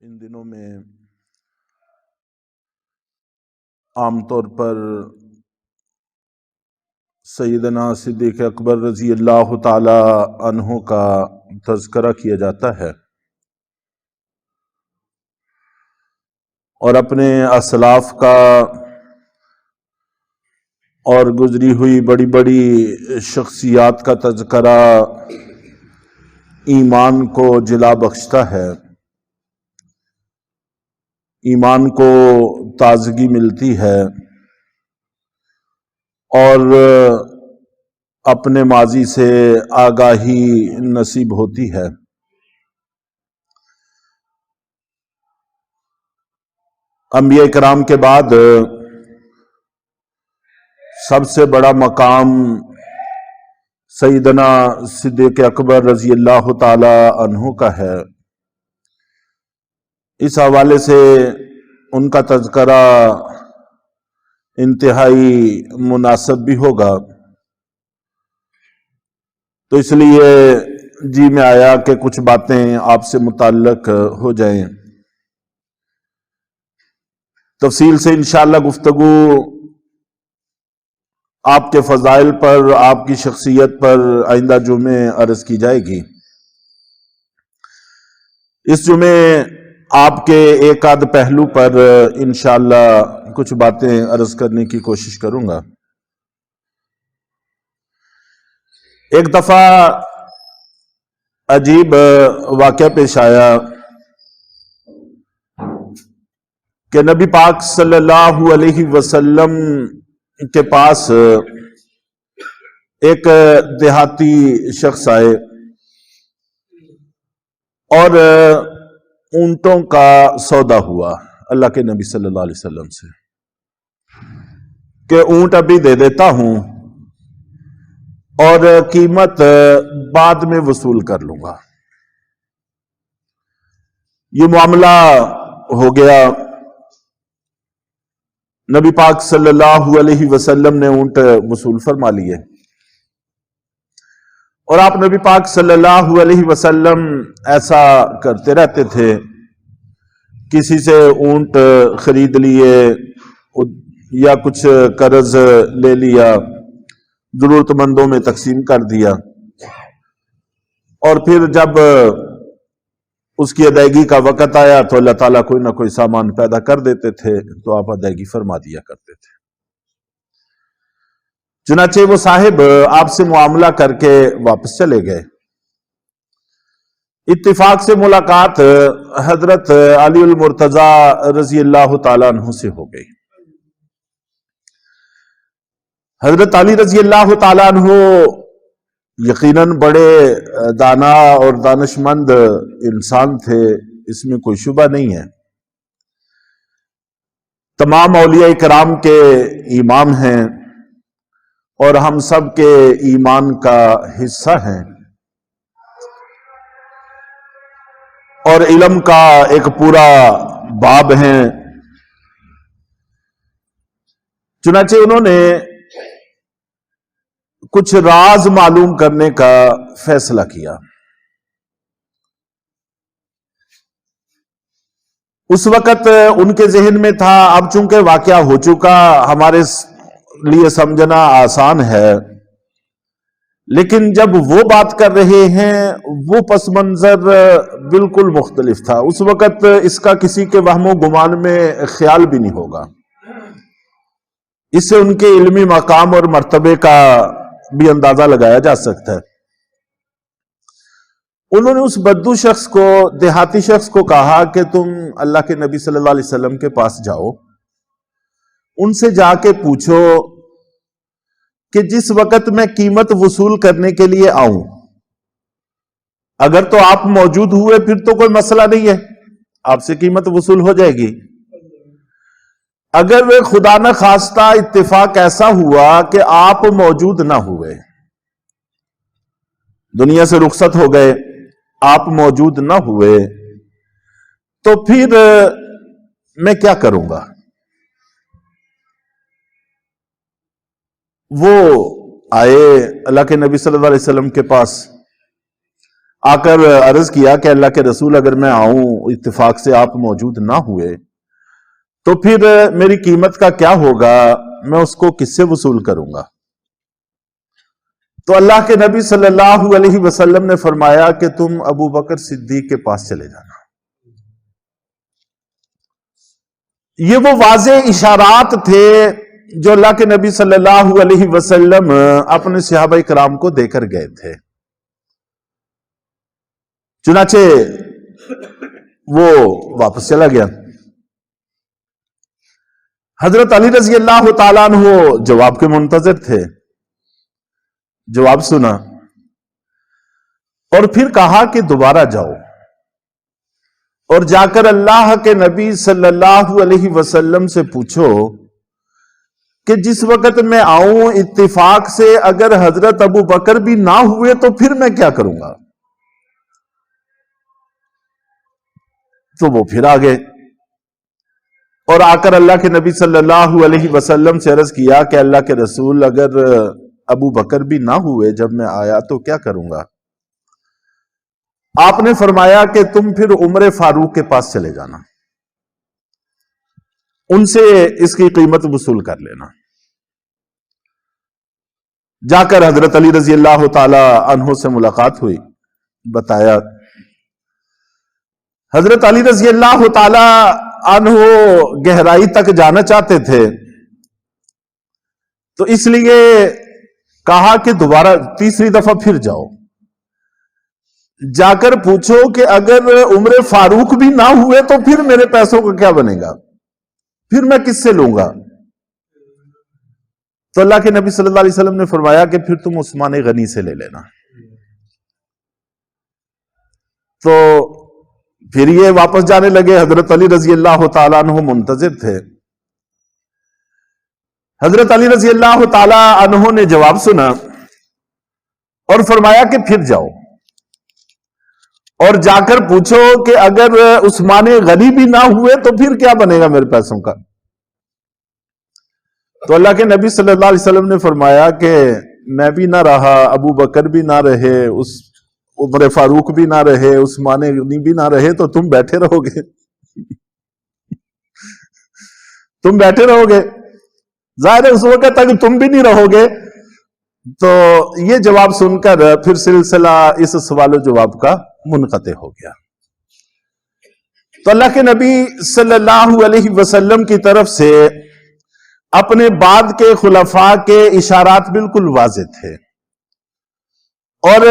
ان دنوں میں عام طور پر سیدنا صدیق اکبر رضی اللہ تعالی عنہ کا تذکرہ کیا جاتا ہے اور اپنے اسلاف کا اور گزری ہوئی بڑی بڑی شخصیات کا تذکرہ ایمان کو جلا بخشتا ہے، ایمان کو تازگی ملتی ہے اور اپنے ماضی سے آگاہی نصیب ہوتی ہے۔ انبیاء کرام کے بعد سب سے بڑا مقام سیدنا صدیق اکبر رضی اللہ تعالی عنہ کا ہے۔ اس حوالے سے ان کا تذکرہ انتہائی مناسب بھی ہوگا، تو اس لیے جی میں آیا کہ کچھ باتیں آپ سے متعلق ہو جائیں۔ تفصیل سے انشاءاللہ گفتگو آپ کے فضائل پر، آپ کی شخصیت پر آئندہ جمعے عرض کی جائے گی۔ اس جمعے آپ کے ایک آدھ پہلو پر انشاءاللہ کچھ باتیں عرض کرنے کی کوشش کروں گا۔ ایک دفعہ عجیب واقعہ پیش آیا کہ نبی پاک صلی اللہ علیہ وسلم کے پاس ایک دیہاتی شخص آئے اور اونٹوں کا سودا ہوا اللہ کے نبی صلی اللہ علیہ وسلم سے کہ اونٹ ابھی دے دیتا ہوں اور قیمت بعد میں وصول کر لوں گا۔ یہ معاملہ ہو گیا، نبی پاک صلی اللہ علیہ وسلم نے اونٹ وصول فرما لیے اور آپ نبی پاک صلی اللہ علیہ وسلم ایسا کرتے رہتے تھے، کسی سے اونٹ خرید لیے یا کچھ قرض لے لیا، ضرورت مندوں میں تقسیم کر دیا، اور پھر جب اس کی ادائیگی کا وقت آیا تو اللہ تعالیٰ کوئی نہ کوئی سامان پیدا کر دیتے تھے تو آپ ادائیگی فرما دیا کرتے تھے۔ چنانچہ وہ صاحب آپ سے معاملہ کر کے واپس چلے گئے۔ اتفاق سے ملاقات حضرت علی المرتضی رضی اللہ تعالیٰ عنہ سے ہو گئی۔ حضرت علی رضی اللہ تعالیٰ عنہ یقیناً بڑے دانا اور دانش مند انسان تھے، اس میں کوئی شبہ نہیں ہے، تمام اولیاء کرام کے امام ہیں اور ہم سب کے ایمان کا حصہ ہیں اور علم کا ایک پورا باب ہیں۔ چنانچہ انہوں نے کچھ راز معلوم کرنے کا فیصلہ کیا۔ اس وقت ان کے ذہن میں تھا، اب چونکہ واقعہ ہو چکا ہمارے لیے سمجھنا آسان ہے، لیکن جب وہ بات کر رہے ہیں وہ پس منظر بالکل مختلف تھا۔ اس وقت اس کا کسی کے وہم و گمان میں خیال بھی نہیں ہوگا، اس سے ان کے علمی مقام اور مرتبے کا بھی اندازہ لگایا جا سکتا ہے۔ انہوں نے اس بدو شخص کو، دیہاتی شخص کو کہا کہ تم اللہ کے نبی صلی اللہ علیہ وسلم کے پاس جاؤ، ان سے جا کے پوچھو کہ جس وقت میں قیمت وصول کرنے کے لیے آؤں، اگر تو آپ موجود ہوئے پھر تو کوئی مسئلہ نہیں ہے، آپ سے قیمت وصول ہو جائے گی۔ اگر وہ خدا نہ خواستہ اتفاق ایسا ہوا کہ آپ موجود نہ ہوئے، دنیا سے رخصت ہو گئے، آپ موجود نہ ہوئے، تو پھر میں کیا کروں گا؟ وہ آئے اللہ کے نبی صلی اللہ علیہ وسلم کے پاس، آ کر عرض کیا کہ اللہ کے رسول اگر میں آؤں اتفاق سے آپ موجود نہ ہوئے تو پھر میری قیمت کا کیا ہوگا، میں اس کو کس سے وصول کروں گا؟ تو اللہ کے نبی صلی اللہ علیہ وسلم نے فرمایا کہ تم ابو بکر صدیق کے پاس چلے جانا۔ یہ وہ واضح اشارات تھے جو اللہ کے نبی صلی اللہ علیہ وسلم اپنے صحابہ کرام کو دے کر گئے تھے۔ چنانچہ وہ واپس چلا گیا۔ حضرت علی رضی اللہ تعالیٰ عنہ جواب کے منتظر تھے، جواب سنا اور پھر کہا کہ دوبارہ جاؤ اور جا کر اللہ کے نبی صلی اللہ علیہ وسلم سے پوچھو کہ جس وقت میں آؤں اتفاق سے اگر حضرت ابو بکر بھی نہ ہوئے تو پھر میں کیا کروں گا؟ تو وہ پھر آ گئے اور آ کر اللہ کے نبی صلی اللہ علیہ وسلم سے عرض کیا کہ اللہ کے رسول اگر ابو بکر بھی نہ ہوئے جب میں آیا تو کیا کروں گا؟ آپ نے فرمایا کہ تم پھر عمر فاروق کے پاس چلے جانا، ان سے اس کی قیمت وصول کر لینا۔ جا کر حضرت علی رضی اللہ تعالی عنہ سے ملاقات ہوئی، بتایا۔ حضرت علی رضی اللہ تعالی عنہ گہرائی تک جانا چاہتے تھے، تو اس لیے کہا کہ دوبارہ تیسری دفعہ پھر جاؤ، جا کر پوچھو کہ اگر عمر فاروق بھی نہ ہوئے تو پھر میرے پیسوں کا کیا بنے گا، پھر میں کس سے لوں گا؟ تو اللہ کے نبی صلی اللہ علیہ وسلم نے فرمایا کہ پھر تم عثمان غنی سے لے لینا۔ تو پھر یہ واپس جانے لگے۔ حضرت علی رضی اللہ تعالیٰ عنہ منتظر تھے۔ حضرت علی رضی اللہ تعالیٰ عنہ نے جواب سنا اور فرمایا کہ پھر جاؤ اور جا کر پوچھو کہ اگر عثمان غنی بھی نہ ہوئے تو پھر کیا بنے گا میرے پیسوں کا؟ تو اللہ کے نبی صلی اللہ علیہ وسلم نے فرمایا کہ میں بھی نہ رہا، ابو بکر بھی نہ رہے، عمر فاروق بھی نہ رہے، عثمان غنی بھی نہ رہے، تو تم بیٹھے رہو گے، تم بیٹھے رہو گے، ظاہر ہے اس وقت تک تم بھی نہیں رہو گے۔ تو یہ جواب سن کر پھر سلسلہ اس سوال و جواب کا منقطع ہو گیا۔ تو اللہ کے نبی صلی اللہ علیہ وسلم کی طرف سے اپنے بعد کے خلفاء کے اشارات بالکل واضح تھے، اور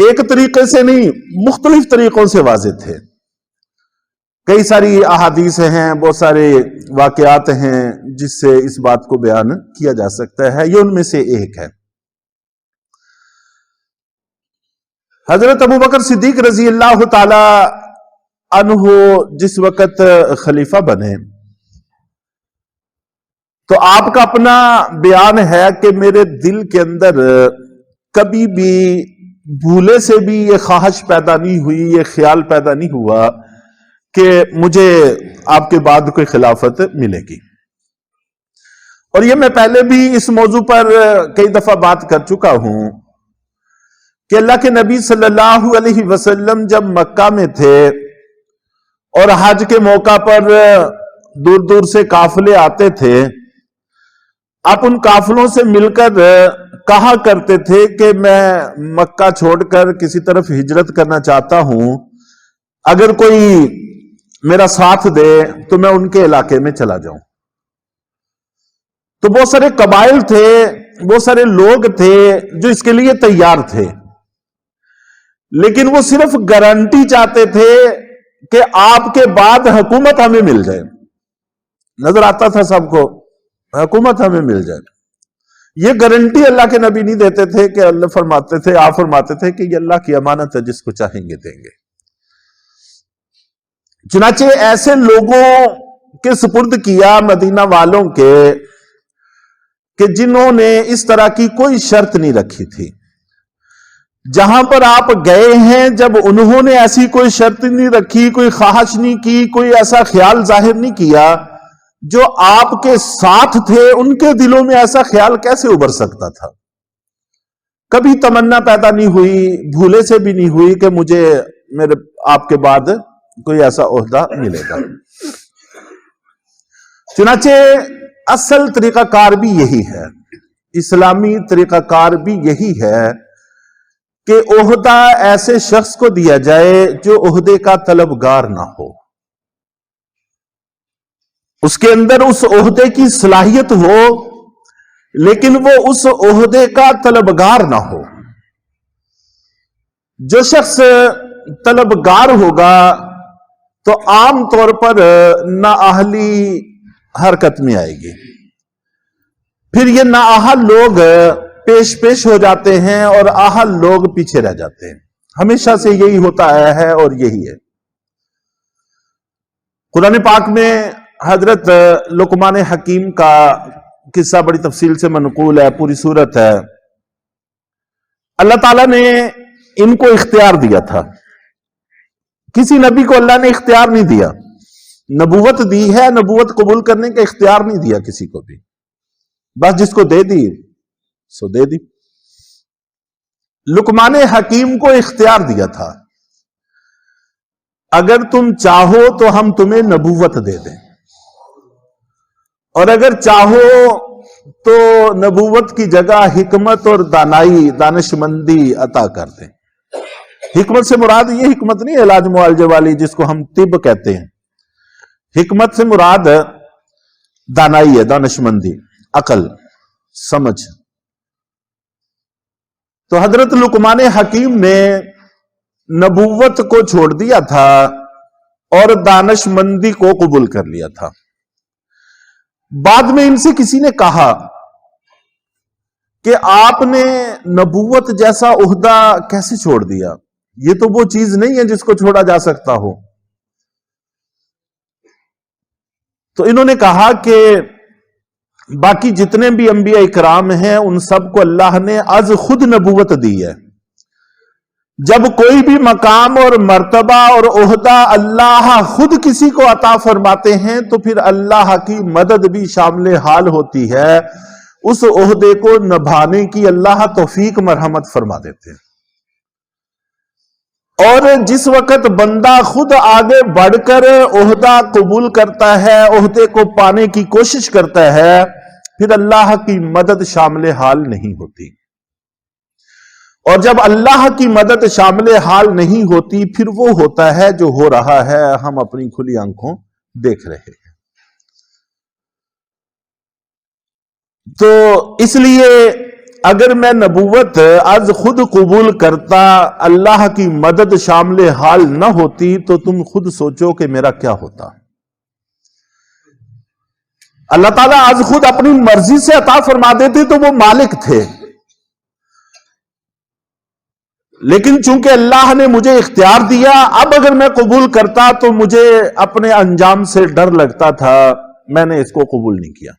ایک طریقے سے نہیں، مختلف طریقوں سے واضح تھے۔ کئی ساری احادیث ہیں، بہت سارے واقعات ہیں جس سے اس بات کو بیان کیا جا سکتا ہے، یہ ان میں سے ایک ہے۔ حضرت ابو بکر صدیق رضی اللہ تعالی عنہ جس وقت خلیفہ بنے تو آپ کا اپنا بیان ہے کہ میرے دل کے اندر کبھی بھی بھولے سے بھی یہ خواہش پیدا نہیں ہوئی، یہ خیال پیدا نہیں ہوا کہ مجھے آپ کے بعد کوئی خلافت ملے گی۔ اور یہ میں پہلے بھی اس موضوع پر کئی دفعہ بات کر چکا ہوں کہ اللہ کے نبی صلی اللہ علیہ وسلم جب مکہ میں تھے اور حج کے موقع پر دور دور سے قافلے آتے تھے، آپ ان قافلوں سے مل کر کہا کرتے تھے کہ میں مکہ چھوڑ کر کسی طرف ہجرت کرنا چاہتا ہوں، اگر کوئی میرا ساتھ دے تو میں ان کے علاقے میں چلا جاؤں۔ تو بہت سارے قبائل تھے، بہت سارے لوگ تھے جو اس کے لیے تیار تھے، لیکن وہ صرف گارنٹی چاہتے تھے کہ آپ کے بعد حکومت ہمیں مل جائے۔ نظر آتا تھا سب کو حکومت ہمیں مل جائے، یہ گارنٹی اللہ کے نبی نہیں دیتے تھے کہ اللہ فرماتے تھے، آپ فرماتے تھے کہ یہ اللہ کی امانت ہے، جس کو چاہیں گے دیں گے۔ چنانچہ ایسے لوگوں کے سپرد کیا مدینہ والوں کے کہ جنہوں نے اس طرح کی کوئی شرط نہیں رکھی تھی۔ جہاں پر آپ گئے ہیں جب انہوں نے ایسی کوئی شرط نہیں رکھی، کوئی خواہش نہیں کی، کوئی ایسا خیال ظاہر نہیں کیا، جو آپ کے ساتھ تھے ان کے دلوں میں ایسا خیال کیسے ابھر سکتا تھا؟ کبھی تمنا پیدا نہیں ہوئی، بھولے سے بھی نہیں ہوئی کہ مجھے میرے آپ کے بعد کوئی ایسا عہدہ ملے گا۔ چنانچہ اصل طریقہ کار بھی یہی ہے، اسلامی طریقہ کار بھی یہی ہے کہ عہدہ ایسے شخص کو دیا جائے جو عہدے کا طلبگار نہ ہو، اس کے اندر اس عہدے کی صلاحیت ہو لیکن وہ اس عہدے کا طلبگار نہ ہو۔ جو شخص طلبگار ہوگا تو عام طور پر نااہلی حرکت میں آئے گی، پھر یہ نااہل لوگ پیش ہو جاتے ہیں اور اہل لوگ پیچھے رہ جاتے ہیں۔ ہمیشہ سے یہی ہوتا آیا ہے اور یہی ہے۔ قرآن پاک میں حضرت لقمان حکیم کا قصہ بڑی تفصیل سے منقول ہے، پوری سورت ہے۔ اللہ تعالیٰ نے ان کو اختیار دیا تھا، کسی نبی کو اللہ نے اختیار نہیں دیا، نبوت دی ہے، نبوت قبول کرنے کا اختیار نہیں دیا کسی کو بھی، بس جس کو دے دی سو دے دی۔ لقمان حکیم کو اختیار دیا تھا، اگر تم چاہو تو ہم تمہیں نبوت دے دیں، اور اگر چاہو تو نبوت کی جگہ حکمت اور دانائی، دانشمندی عطا کر دیں۔ حکمت سے مراد یہ حکمت نہیں علاج معالجے والی جس کو ہم طب کہتے ہیں، حکمت سے مراد دانائی ہے، دانشمندی، عقل، سمجھ۔ تو حضرت لقمان حکیم نے نبوت کو چھوڑ دیا تھا اور دانشمندی کو قبول کر لیا تھا۔ بعد میں ان سے کسی نے کہا کہ آپ نے نبوت جیسا عہدہ کیسے چھوڑ دیا؟ یہ تو وہ چیز نہیں ہے جس کو چھوڑا جا سکتا ہو۔ تو انہوں نے کہا کہ باقی جتنے بھی انبیاء اکرام ہیں ان سب کو اللہ نے از خود نبوت دی ہے۔ جب کوئی بھی مقام اور مرتبہ اور عہدہ اللہ خود کسی کو عطا فرماتے ہیں تو پھر اللہ کی مدد بھی شامل حال ہوتی ہے، اس عہدے کو نبھانے کی اللہ توفیق مرحمت فرما دیتے ہیں۔ اور جس وقت بندہ خود آگے بڑھ کر عہدہ قبول کرتا ہے، عہدے کو پانے کی کوشش کرتا ہے، پھر اللہ کی مدد شامل حال نہیں ہوتی۔ اور جب اللہ کی مدد شامل حال نہیں ہوتی پھر وہ ہوتا ہے جو ہو رہا ہے، ہم اپنی کھلی آنکھوں دیکھ رہے ہیں۔ تو اس لیے اگر میں نبوت از خود قبول کرتا، اللہ کی مدد شامل حال نہ ہوتی تو تم خود سوچو کہ میرا کیا ہوتا۔ اللہ تعالیٰ از خود اپنی مرضی سے عطا فرما دیتے تو وہ مالک تھے، لیکن چونکہ اللہ نے مجھے اختیار دیا، اب اگر میں قبول کرتا تو مجھے اپنے انجام سے ڈر لگتا تھا، میں نے اس کو قبول نہیں کیا۔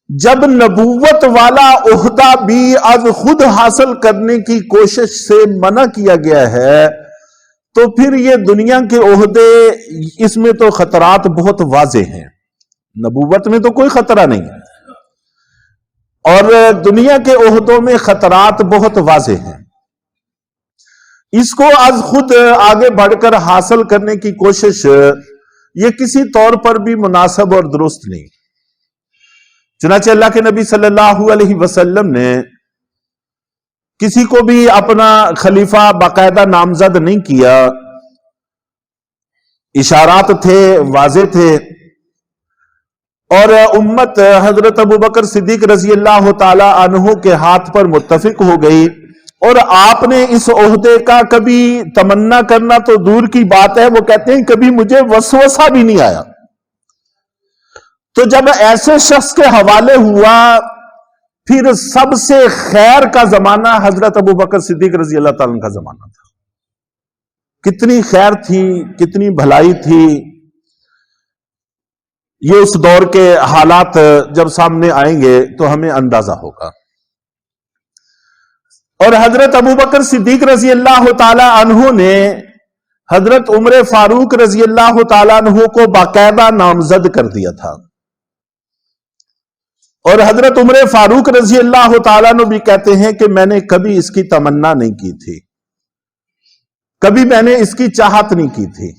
جب نبوت والا عہدہ بھی از خود حاصل کرنے کی کوشش سے منع کیا گیا ہے تو پھر یہ دنیا کے عہدے، اس میں تو خطرات بہت واضح ہیں۔ نبوت میں تو کوئی خطرہ نہیں ہے، اور دنیا کے عہدوں میں خطرات بہت واضح ہیں۔ اس کو از خود آگے بڑھ کر حاصل کرنے کی کوشش یہ کسی طور پر بھی مناسب اور درست نہیں۔ چنانچہ اللہ کے نبی صلی اللہ علیہ وسلم نے کسی کو بھی اپنا خلیفہ باقاعدہ نامزد نہیں کیا، اشارات تھے، واضح تھے، اور امت حضرت ابوبکر صدیق رضی اللہ تعالی عنہ کے ہاتھ پر متفق ہو گئی، اور آپ نے اس عہدے کا کبھی تمنا کرنا تو دور کی بات ہے، وہ کہتے ہیں کبھی مجھے وسوسہ بھی نہیں آیا۔ تو جب ایسے شخص کے حوالے ہوا، پھر سب سے خیر کا زمانہ حضرت ابوبکر صدیق رضی اللہ تعالیٰ عنہ کا زمانہ تھا۔ کتنی خیر تھی، کتنی بھلائی تھی، یہ اس دور کے حالات جب سامنے آئیں گے تو ہمیں اندازہ ہوگا۔ اور حضرت ابوبکر صدیق رضی اللہ تعالی عنہ نے حضرت عمر فاروق رضی اللہ تعالی عنہ کو باقاعدہ نامزد کر دیا تھا۔ اور حضرت عمر فاروق رضی اللہ تعالیٰ عنہ بھی کہتے ہیں کہ میں نے کبھی اس کی تمنا نہیں کی تھی، کبھی میں نے اس کی چاہت نہیں کی تھی،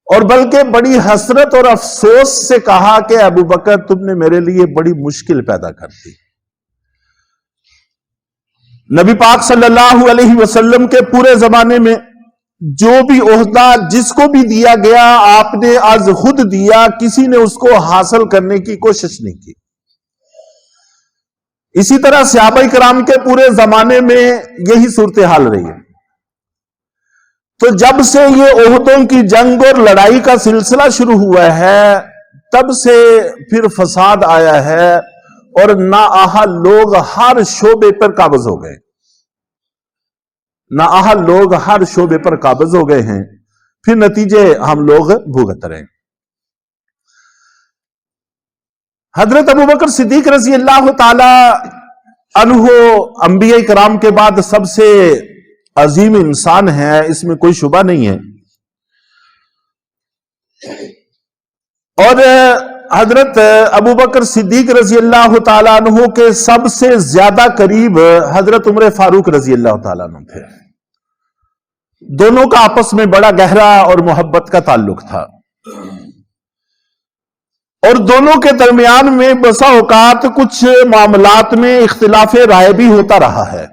اور بلکہ بڑی حسرت اور افسوس سے کہا کہ ابو بکر تم نے میرے لیے بڑی مشکل پیدا کر دی۔ نبی پاک صلی اللہ علیہ وسلم کے پورے زمانے میں جو بھی عہدہ جس کو بھی دیا گیا آپ نے از خود دیا، کسی نے اس کو حاصل کرنے کی کوشش نہیں کی۔ اسی طرح صحابہ کرام کے پورے زمانے میں یہی صورتحال رہی ہے۔ تو جب سے یہ عہدوں کی جنگ اور لڑائی کا سلسلہ شروع ہوا ہے، تب سے پھر فساد آیا ہے اور نااہل لوگ ہر شعبے پر قابض ہو گئے، نااہل لوگ ہر شعبے پر قابض ہو گئے ہیں، پھر نتیجے ہم لوگ بھگت رہے ہیں۔ حضرت ابو بکر صدیق رضی اللہ تعالی عنہ انبیاء کرام کے بعد سب سے عظیم انسان ہے، اس میں کوئی شبہ نہیں ہے، اور حضرت ابو بکر صدیق رضی اللہ تعالیٰ عنہ کے سب سے زیادہ قریب حضرت عمر فاروق رضی اللہ تعالیٰ عنہ تھے۔ دونوں کا آپس میں بڑا گہرا اور محبت کا تعلق تھا، اور دونوں کے درمیان میں بسا اوقات کچھ معاملات میں اختلاف رائے بھی ہوتا رہا ہے،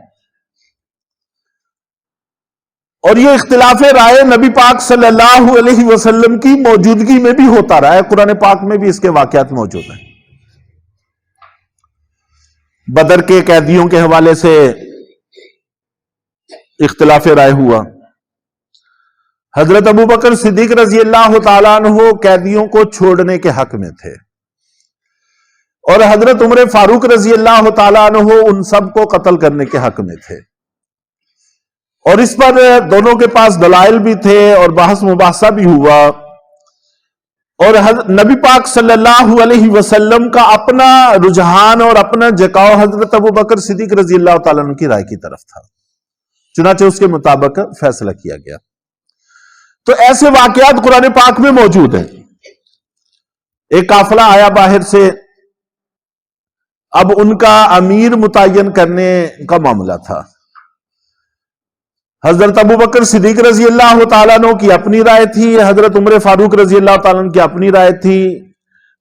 اور یہ اختلاف رائے نبی پاک صلی اللہ علیہ وسلم کی موجودگی میں بھی ہوتا رہا ہے۔ قرآن پاک میں بھی اس کے واقعات موجود ہیں۔ بدر کے قیدیوں کے حوالے سے اختلاف رائے ہوا۔ حضرت ابو بکر صدیق رضی اللہ تعالیٰ عنہ قیدیوں کو چھوڑنے کے حق میں تھے، اور حضرت عمر فاروق رضی اللہ تعالیٰ عنہ ان سب کو قتل کرنے کے حق میں تھے، اور اس پر دونوں کے پاس دلائل بھی تھے اور بحث مباحثہ بھی ہوا، اور نبی پاک صلی اللہ علیہ وسلم کا اپنا رجحان اور اپنا جھکاؤ حضرت ابو بکر صدیق رضی اللہ تعالیٰ عنہ کی رائے کی طرف تھا، چنانچہ اس کے مطابق فیصلہ کیا گیا۔ تو ایسے واقعات قرآن پاک میں موجود ہیں۔ ایک قافلہ آیا باہر سے، اب ان کا امیر متعین کرنے کا معاملہ تھا۔ حضرت ابو بکر صدیق رضی اللہ تعالیٰ عنہ کی اپنی رائے تھی، حضرت عمر فاروق رضی اللہ تعالیٰ عنہ کی اپنی رائے تھی،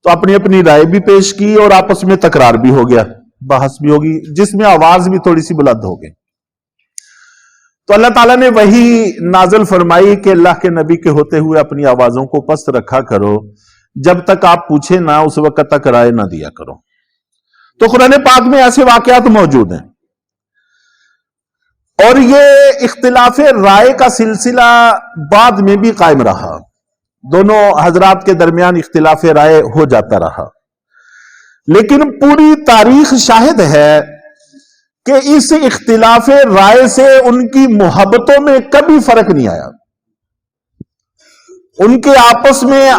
تو اپنی اپنی رائے بھی پیش کی اور آپس میں تکرار بھی ہو گیا، بحث بھی ہوگی، جس میں آواز بھی تھوڑی سی بلند ہو گئی۔ تو اللہ تعالیٰ نے وہی نازل فرمائی کہ اللہ کے نبی کے ہوتے ہوئے اپنی آوازوں کو پست رکھا کرو، جب تک آپ پوچھیں نہ اس وقت تک رائے نہ دیا کرو۔ تو قرآن پاک میں ایسے واقعات موجود ہیں، اور یہ اختلاف رائے کا سلسلہ بعد میں بھی قائم رہا، دونوں حضرات کے درمیان اختلاف رائے ہو جاتا رہا، لیکن پوری تاریخ شاہد ہے کہ اس اختلاف رائے سے ان کی محبتوں میں کبھی فرق نہیں آیا، ان کے آپس میں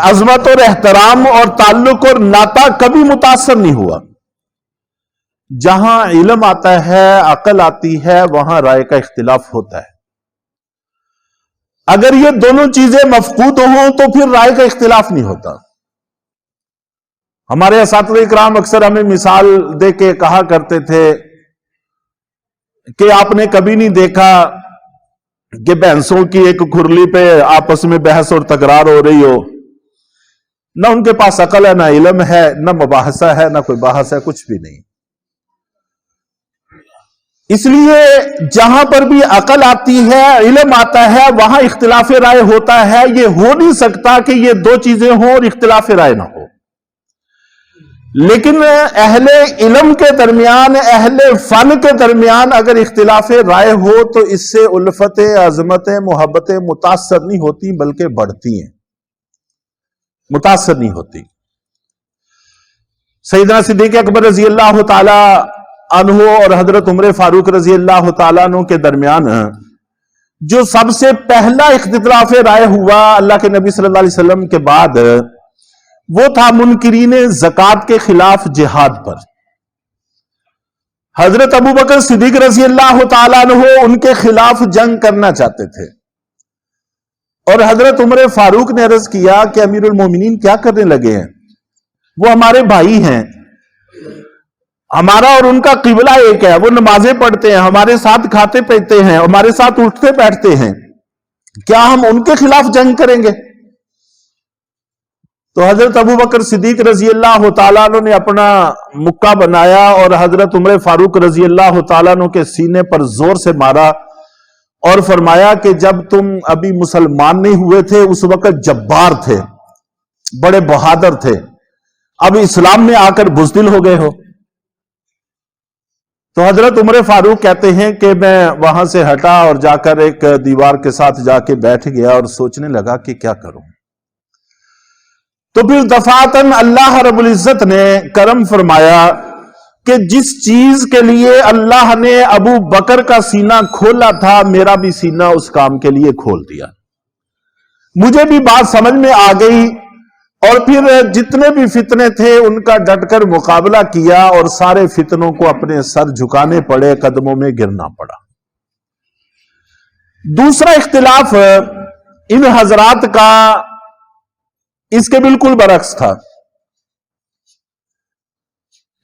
عظمت اور احترام اور تعلق اور ناطہ کبھی متاثر نہیں ہوا۔ جہاں علم آتا ہے، عقل آتی ہے، وہاں رائے کا اختلاف ہوتا ہے۔ اگر یہ دونوں چیزیں مفقود ہوں تو پھر رائے کا اختلاف نہیں ہوتا۔ ہمارے اساتذہ اکرام اکثر ہمیں مثال دے کے کہا کرتے تھے کہ آپ نے کبھی نہیں دیکھا کہ بھینسوں کی ایک کھرلی پہ آپس میں بحث اور تکرار ہو رہی ہو، نہ ان کے پاس عقل ہے، نہ علم ہے، نہ مباحثہ ہے، نہ کوئی بحث ہے، کچھ بھی نہیں۔ اس لیے جہاں پر بھی عقل آتی ہے، علم آتا ہے، وہاں اختلاف رائے ہوتا ہے۔ یہ ہو نہیں سکتا کہ یہ دو چیزیں ہوں اور اختلاف رائے نہ ہو، لیکن اہل علم کے درمیان، اہل فن کے درمیان اگر اختلاف رائے ہو تو اس سے الفت، عظمت، محبت متاثر نہیں ہوتی بلکہ بڑھتی ہیں، متاثر نہیں ہوتی۔ سیدنا صدیق اکبر رضی اللہ تعالی عنہ اور حضرت عمر فاروق رضی اللہ تعالیٰ عنہ کے درمیان جو سب سے پہلا اختلاف رائے ہوا اللہ کے نبی صلی اللہ علیہ وسلم کے بعد، وہ تھا منکرین زکوٰۃ کے خلاف جہاد پر۔ حضرت ابو بکر صدیق رضی اللہ تعالیٰ عنہ ان کے خلاف جنگ کرنا چاہتے تھے، اور حضرت عمر فاروق نے عرض کیا کہ امیر المومنین کیا کرنے لگے ہیں، وہ ہمارے بھائی ہیں، ہمارا اور ان کا قبلہ ایک ہے، وہ نمازیں پڑھتے ہیں، ہمارے ساتھ کھاتے پیتے ہیں، ہمارے ساتھ اٹھتے بیٹھتے ہیں، کیا ہم ان کے خلاف جنگ کریں گے؟ تو حضرت ابوبکر صدیق رضی اللہ تعالیٰ عنہ نے اپنا مکہ بنایا اور حضرت عمر فاروق رضی اللہ تعالیٰ عنہ کے سینے پر زور سے مارا اور فرمایا کہ جب تم ابھی مسلمان نہیں ہوئے تھے اس وقت جبار تھے، بڑے بہادر تھے، اب اسلام میں آ کر بزدل ہو گئے ہو۔ تو حضرت عمر فاروق کہتے ہیں کہ میں وہاں سے ہٹا اور جا کر ایک دیوار کے ساتھ جا کے بیٹھ گیا اور سوچنے لگا کہ کیا کروں۔ تو پھر دفعتاً اللہ رب العزت نے کرم فرمایا کہ جس چیز کے لیے اللہ نے ابو بکر کا سینہ کھولا تھا میرا بھی سینہ اس کام کے لیے کھول دیا۔ مجھے بھی بات سمجھ میں آ گئی اور پھر جتنے بھی فتنے تھے ان کا ڈٹ کر مقابلہ کیا اور سارے فتنوں کو اپنے سر جھکانے پڑے، قدموں میں گرنا پڑا۔ دوسرا اختلاف ان حضرات کا اس کے بالکل برعکس تھا،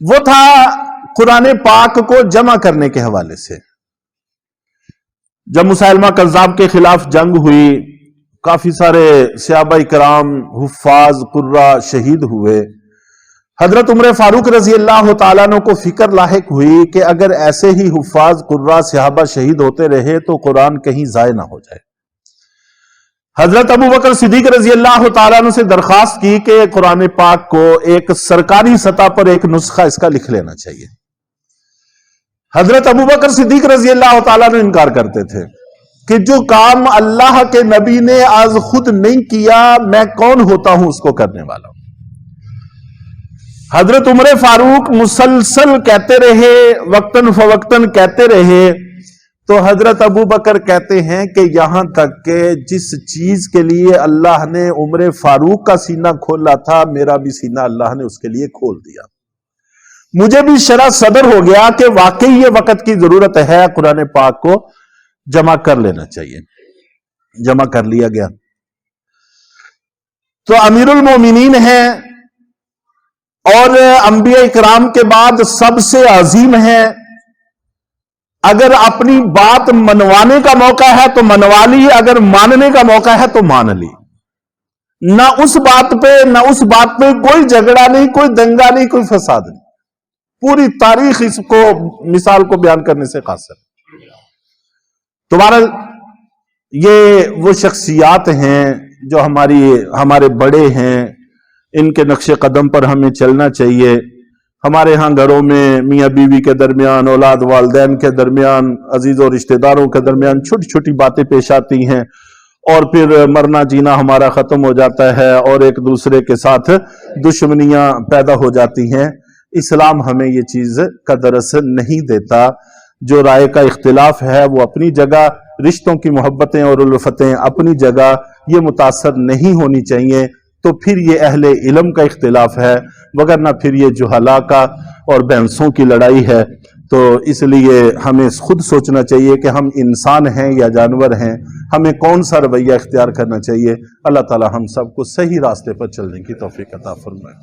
وہ تھا قرآن پاک کو جمع کرنے کے حوالے سے۔ جب مسیلمہ کذاب کے خلاف جنگ ہوئی، کافی سارے صحابہ کرام، حفاظ، قراء شہید ہوئے۔ حضرت عمر فاروق رضی اللہ تعالیٰ عنہ کو فکر لاحق ہوئی کہ اگر ایسے ہی حفاظ، قراء، صحابہ شہید ہوتے رہے تو قرآن کہیں ضائع نہ ہو جائے۔ حضرت ابوبکر صدیق رضی اللہ تعالیٰ عنہ سے درخواست کی کہ قرآن پاک کو ایک سرکاری سطح پر ایک نسخہ اس کا لکھ لینا چاہیے۔ حضرت ابوبکر صدیق رضی اللہ تعالیٰ عنہ انکار کرتے تھے کہ جو کام اللہ کے نبی نے آج خود نہیں کیا میں کون ہوتا ہوں اس کو کرنے والا ہوں۔ حضرت عمر فاروق مسلسل کہتے رہے، وقتاً فوقتاً کہتے رہے، تو حضرت ابوبکر کہتے ہیں کہ یہاں تک کہ جس چیز کے لیے اللہ نے عمر فاروق کا سینہ کھولا تھا میرا بھی سینہ اللہ نے اس کے لیے کھول دیا۔ مجھے بھی شرح صدر ہو گیا کہ واقعی یہ وقت کی ضرورت ہے، قرآن پاک کو جمع کر لینا چاہیے۔ جمع کر لیا گیا۔ تو امیر المومنین ہیں اور انبیاء اکرام کے بعد سب سے عظیم ہیں، اگر اپنی بات منوانے کا موقع ہے تو منوا لی، اگر ماننے کا موقع ہے تو مان لی۔ نہ اس بات پہ کوئی جھگڑا نہیں، کوئی دنگا نہیں، کوئی فساد نہیں۔ پوری تاریخ اس کو مثال کو بیان کرنے سے قاصر۔ تمہارا یہ وہ شخصیات ہیں جو ہمارے بڑے ہیں، ان کے نقش قدم پر ہمیں چلنا چاہیے۔ ہمارے ہاں گھروں میں میاں بیوی کے درمیان، اولاد والدین کے درمیان، عزیز و رشتہ داروں کے درمیان چھوٹی چھوٹی باتیں پیش آتی ہیں اور پھر مرنا جینا ہمارا ختم ہو جاتا ہے اور ایک دوسرے کے ساتھ دشمنیاں پیدا ہو جاتی ہیں۔ اسلام ہمیں یہ چیز کا درس نہیں دیتا۔ جو رائے کا اختلاف ہے وہ اپنی جگہ، رشتوں کی محبتیں اور الفتیں اپنی جگہ، یہ متاثر نہیں ہونی چاہیے۔ تو پھر یہ اہل علم کا اختلاف ہے، وگرنہ پھر یہ جہلاء کا اور بحثوں کی لڑائی ہے۔ تو اس لیے ہمیں خود سوچنا چاہیے کہ ہم انسان ہیں یا جانور ہیں، ہمیں کون سا رویہ اختیار کرنا چاہیے۔ اللہ تعالی ہم سب کو صحیح راستے پر چلنے کی توفیق عطا فرمائے۔